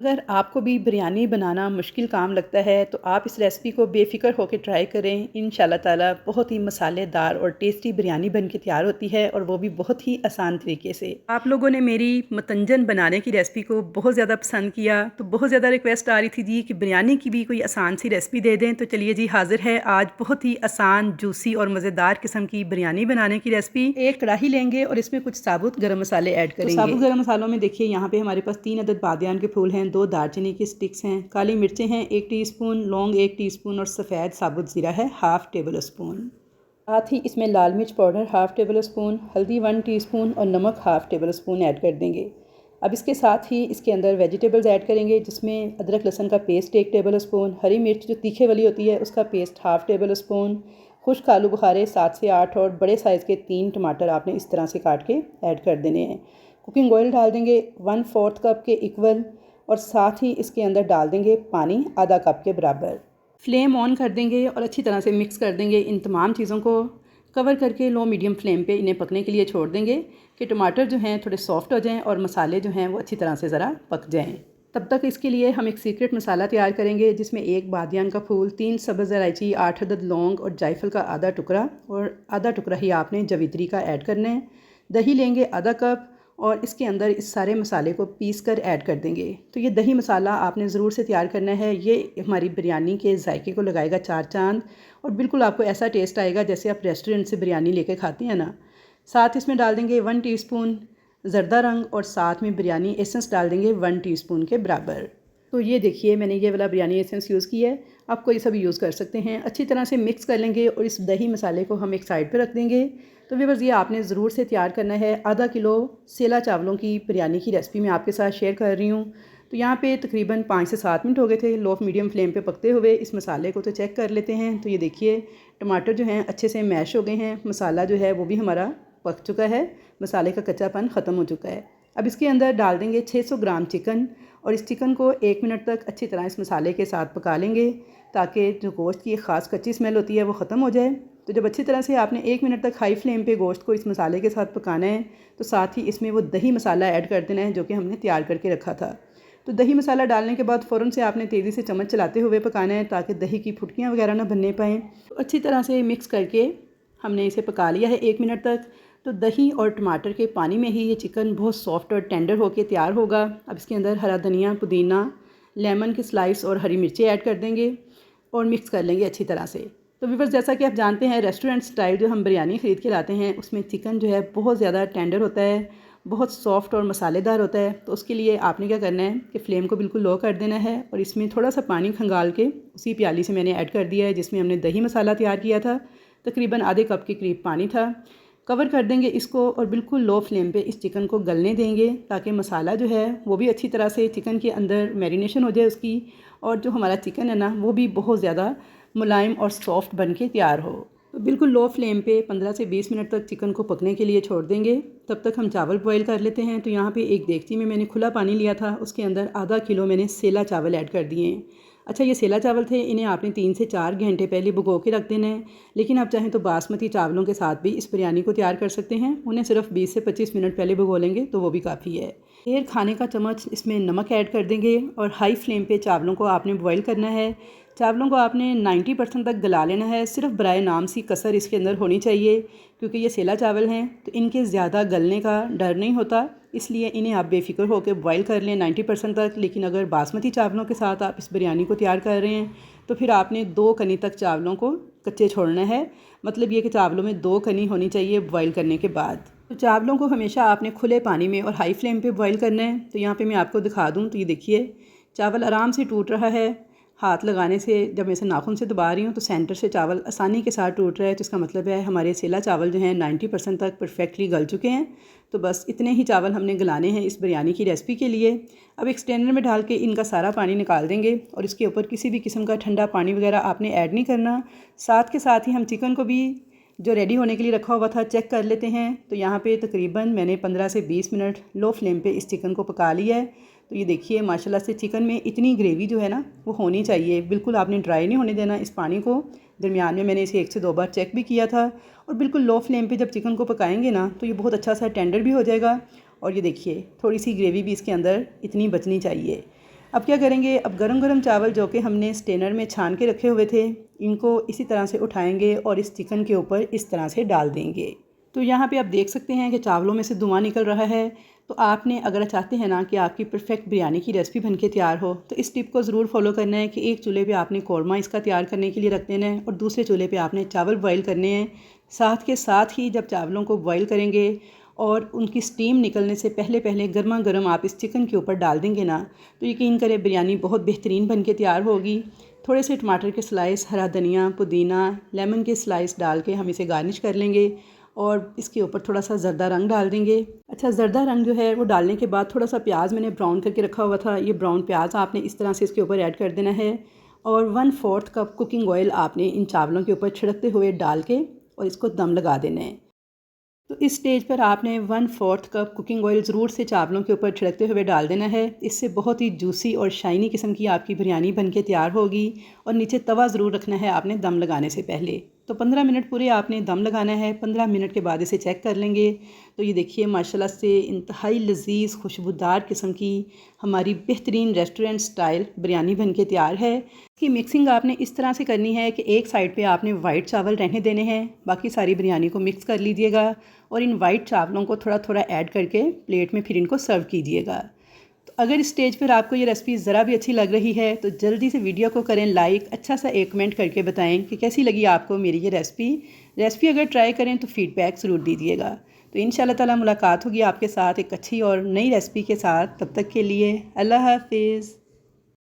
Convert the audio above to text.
अगर आपको भी बिरयानी बनाना मुश्किल काम लगता है तो आप इस रेसिपी को बेफ़िक्र होकर ट्राई करें। इंशाल्लाह ताला बहुत ही मसालेदार और टेस्टी बिरयानी बन के तैयार होती है, और वो भी बहुत ही आसान तरीके से। आप लोगों ने मेरी मतंजन बनाने की रेसिपी को बहुत ज़्यादा पसंद किया, तो बहुत ज़्यादा रिक्वेस्ट आ रही थी जी कि बिरयानी की भी कोई आसान सी रेसिपी दे दें। तो चलिए जी, हाज़िर है आज बहुत ही आसान, जूसी और मज़ेदार किस्म की बिरयानी बनाने की रेसिपी। एक कढ़ाई लेंगे और इसमें कुछ साबुत गर्म मसाले ऐड करेंगे। तो साबुत गर्म मसालों में देखिए यहाँ पे हमारे पास 3 अदद बादियान के फूल हैं, 2 दालचीनी की स्टिक्स हैं, काली मिर्चें हैं 1 टीस्पून, लौंग 1 टीस्पून और सफ़ेद साबुत ज़ीरा है हाफ़ टेबल स्पून। साथ ही इसमें लाल मिर्च पाउडर हाफ़ टेबल स्पून, हल्दी 1 टीस्पून और नमक हाफ़ टेबल स्पून ऐड कर देंगे। अब इसके साथ ही इसके अंदर वेजिटेबल्स ऐड करेंगे, जिसमें अदरक लहसुन का पेस्ट 1 टेबल स्पून, हरी मिर्च जो तीखे वाली होती है उसका पेस्ट हाफ़ टेबल स्पून, खुश्क आलू बुखारे 7 से 8 और बड़े साइज़ के 3 टमाटर आपने इस तरह से काट के ऐड कर देने हैं। कुकिंग ऑयल डाल देंगे 1/4 कप के इक्वल, और साथ ही इसके अंदर डाल देंगे पानी आधा कप के बराबर। फ्लेम ऑन कर देंगे और अच्छी तरह से मिक्स कर देंगे। इन तमाम चीज़ों को कवर करके लो मीडियम फ्लेम पे इन्हें पकने के लिए छोड़ देंगे कि टमाटर जो हैं थोड़े सॉफ्ट हो जाएं और मसाले जो हैं वो अच्छी तरह से ज़रा पक जाएं। तब तक इसके लिए हम एक सीक्रेट मसाला तैयार करेंगे, जिसमें 1 बादियान का फूल, 3 सब्ज़ इलायची, 8 अदद लौंग और जायफल का आधा टुकड़ा, और आधा टुकड़ा ही आपने जवित्री का ऐड करना है। दही लेंगे आधा कप और इसके अंदर इस सारे मसाले को पीस कर ऐड कर देंगे। तो ये दही मसाला आपने ज़रूर से तैयार करना है, ये हमारी बिरयानी के जायके को लगाएगा 4 चांद, और बिल्कुल आपको ऐसा टेस्ट आएगा जैसे आप रेस्टोरेंट से बिरयानी लेके खाते हैं ना। साथ इसमें डाल देंगे 1 टीस्पून ज़रदा रंग, और साथ में बिरयानी एसेंस डाल देंगे 1 टीस्पून के बराबर। तो ये देखिए मैंने ये वाला बिरयानी एसेंस यूज़ किया है, आप कोई सा भी यूज़ कर सकते हैं। अच्छी तरह से मिक्स कर लेंगे और इस दही मसाले को हम एक साइड पे रख देंगे। तो व्यूअर्स, ये आपने ज़रूर से तैयार करना है। आधा किलो सेला चावलों की बिरयानी की रेसिपी मैं आपके साथ शेयर कर रही हूँ। तो यहाँ पे तकरीबन 5 से 7 मिनट हो गए थे लो मीडियम फ्लेम पे पकते हुए। इस मसाले को तो चेक कर लेते हैं। तो ये देखिए टमाटर जो हैं अच्छे से मैश हो गए हैं, मसाला जो है वो भी हमारा पक चुका है, मसाले का कच्चापन ख़त्म हो चुका है। अब इसके अंदर डाल देंगे 600 ग्राम चिकन, और इस चिकन को 1 मिनट तक अच्छी तरह इस मसाले के साथ पका लेंगे, ताकि जो गोश्त की ख़ास कच्ची स्मेल होती है वो ख़त्म हो जाए। तो जब अच्छी तरह से आपने 1 मिनट तक हाई फ्लेम पे गोश्त को इस मसाले के साथ पकाना है, तो साथ ही इसमें वो दही मसाला ऐड कर देना है जो कि हमने तैयार करके रखा था। तो दही मसाला डालने के बाद फ़ौरन से आपने तेज़ी से चम्मच चलाते हुए पकाना है, ताकि दही की फुटकियाँ वगैरह ना बनने पाएँ। तो अच्छी तरह से मिक्स करके हमने इसे पका लिया है 1 मिनट तक। तो दही और टमाटर के पानी में ही ये चिकन बहुत सॉफ्ट और टेंडर होके तैयार होगा। अब इसके अंदर हरा धनिया, पुदीना, लेमन की स्लाइस और हरी मिर्ची ऐड कर देंगे और मिक्स कर लेंगे अच्छी तरह से। तो व्यूअर्स, जैसा कि आप जानते हैं रेस्टोरेंट स्टाइल जो हम बिरयानी ख़रीद के लाते हैं उसमें चिकन जो है बहुत ज़्यादा टेंडर होता है, बहुत सॉफ्ट और मसालेदार होता है। तो उसके लिए आपने क्या करना है कि फ़्लेम को बिल्कुल लो कर देना है, और इसमें थोड़ा सा पानी खंगाल के उसी प्याली से मैंने ऐड कर दिया है जिसमें हमने दही मसाला तैयार किया था। तकरीबन आधे कप के करीब पानी था। कवर कर देंगे इसको और बिल्कुल लो फ्लेम पे इस चिकन को गलने देंगे, ताकि मसाला जो है वो भी अच्छी तरह से चिकन के अंदर मैरिनेशन हो जाए उसकी, और जो हमारा चिकन है ना वो भी बहुत ज़्यादा मुलायम और सॉफ्ट बन के तैयार हो। तो बिल्कुल लो फ्लेम पे 15 से 20 मिनट तक चिकन को पकने के लिए छोड़ देंगे। तब तक हम चावल बॉईल कर लेते हैं। तो यहाँ पे एक देगची में मैंने खुला पानी लिया था, उसके अंदर आधा किलो मैंने सेला चावल ऐड कर दिए हैं। अच्छा, ये सेला चावल थे, इन्हें आपने 3 से 4 घंटे पहले भिगो के रख देना है, लेकिन आप चाहें तो बासमती चावलों के साथ भी इस बिरयानी को तैयार कर सकते हैं। उन्हें सिर्फ 20 से 25 मिनट पहले भिगो लेंगे तो वो भी काफ़ी है। 1 खाने का चम्मच इसमें नमक ऐड कर देंगे, और हाई फ्लेम पे चावलों को आपने बॉईल करना है। चावलों को आपने 90% तक गला लेना है, सिर्फ बराए नाम सी कसर इसके अंदर होनी चाहिए, क्योंकि ये सेला चावल हैं तो इनके ज़्यादा गलने का डर नहीं होता, इसलिए इन्हें आप बेफिक्र होकर बॉईल कर लें 90% तक। लेकिन अगर बासमती चावलों के साथ आप इस बिरयानी को तैयार कर रहे हैं तो फिर आपने 2 कनी तक चावलों को कच्चे छोड़ना है। मतलब ये कि चावलों में 2 कनी होनी चाहिए बॉईल करने के बाद। तो चावलों को हमेशा आपने खुले पानी में और हाई फ्लेम पे बॉईल करना है। तो यहाँ पे मैं आपको दिखा दूँ तो ये देखिए चावल आराम से टूट रहा है। हाथ लगाने से, जब मैं इसे नाखून से दबा रही हूँ तो सेंटर से चावल आसानी के साथ टूट रहा है। तो इसका मतलब है हमारे सेला चावल जो हैं 90% तक परफेक्टली गल चुके हैं। तो बस इतने ही चावल हमने गलाने हैं इस बिरयानी की रेसिपी के लिए। अब एक स्ट्रेनर में डाल के इनका सारा पानी निकाल देंगे, और इसके ऊपर किसी भी किस्म का ठंडा पानी वगैरह आपने ऐड नहीं करना। साथ के साथ ही हम चिकन को भी जो रेडी होने के लिए रखा हुआ था चेक कर लेते हैं। तो यहाँ पे तकरीबन मैंने 15 से 20 मिनट लो फ्लेम पे इस चिकन को पका लिया है। तो ये देखिए माशाल्लाह से चिकन में इतनी ग्रेवी जो है ना वो होनी चाहिए, बिल्कुल आपने ड्राई नहीं होने देना इस पानी को। दरमियान में मैंने इसे 1 से 2 बार चेक भी किया था, और बिल्कुल लो फ्लेम पे जब चिकन को पकाएंगे ना तो ये बहुत अच्छा सा टेंडर भी हो जाएगा। और ये देखिए थोड़ी सी ग्रेवी भी इसके अंदर इतनी बचनी चाहिए। अब क्या करेंगे, अब गरम गरम चावल जो कि हमने स्टेनर में छान के रखे हुए थे, इनको इसी तरह से उठाएंगे और इस चिकन के ऊपर इस तरह से डाल देंगे। तो यहाँ पे आप देख सकते हैं कि चावलों में से धुआं निकल रहा है। तो आपने अगर चाहते हैं ना कि आपकी परफेक्ट बिरयानी की रेसिपी बनके तैयार हो, तो इस टिप को ज़रूर फॉलो करना है कि एक चूल्हे पे आपने कौरमा इसका तैयार करने के लिए रख देना है और दूसरे चूल्हे पे आपने चावल बॉयल करने हैं। साथ के साथ ही जब चावलों को बॉयल करेंगे और उनकी स्टीम निकलने से पहले पहले गर्मा गर्म आप इस चिकन के ऊपर डाल देंगे ना, तो यकीन करें बिरयानी बहुत बेहतरीन बन के तैयार होगी। थोड़े से टमाटर के स्लाइस, हरा धनिया, पुदीना, लेमन के स्लाइस डाल के हम इसे गार्निश कर लेंगे और इसके ऊपर थोड़ा सा ज़र्दा रंग डाल देंगे। अच्छा, ज़र्दा रंग जो है वो डालने के बाद थोड़ा सा प्याज मैंने ब्राउन करके रखा हुआ था, ये ब्राउन प्याज आपने इस तरह से इसके ऊपर ऐड कर देना है और 1/4 कप कुकिंग ऑयल आपने इन चावलों के ऊपर छिड़कते हुए डाल के और इसको दम लगा देना है। तो इस स्टेज पर आपने 1/4 कप कुकिंग ऑयल ज़रूर से चावलों के ऊपर छिड़कते हुए डाल देना है। इससे बहुत ही जूसी और शाइनी किस्म की आपकी बिरयानी बनके तैयार होगी। और नीचे तवा ज़रूर रखना है आपने दम लगाने से पहले। तो 15 मिनट पूरे आपने दम लगाना है। 15 मिनट के बाद इसे चेक कर लेंगे। तो ये देखिए माशाल्लाह से इंतहाई लजीज़ खुशबूदार किस्म की हमारी बेहतरीन रेस्टोरेंट स्टाइल बिरयानी बनके तैयार है। इसकी मिक्सिंग आपने इस तरह से करनी है कि एक साइड पे आपने वाइट चावल रहने देने हैं, बाकी सारी बिरयानी को मिक्स कर लीजिएगा और इन वाइट चावलों को थोड़ा थोड़ा ऐड करके प्लेट में फिर इनको सर्व कीजिएगा। तो अगर इस स्टेज पर आपको ये रेसिपी ज़रा भी अच्छी लग रही है तो जल्दी से वीडियो को करें लाइक, अच्छा सा एक कमेंट करके बताएं कि कैसी लगी आपको मेरी ये रेसिपी अगर ट्राई करें तो फ़ीडबैक ज़रूर दीजिएगा। तो इंशाल्लाह ताला मुलाकात होगी आपके साथ एक अच्छी और नई रेसिपी के साथ। तब तक के लिए अल्लाह हाफिज़।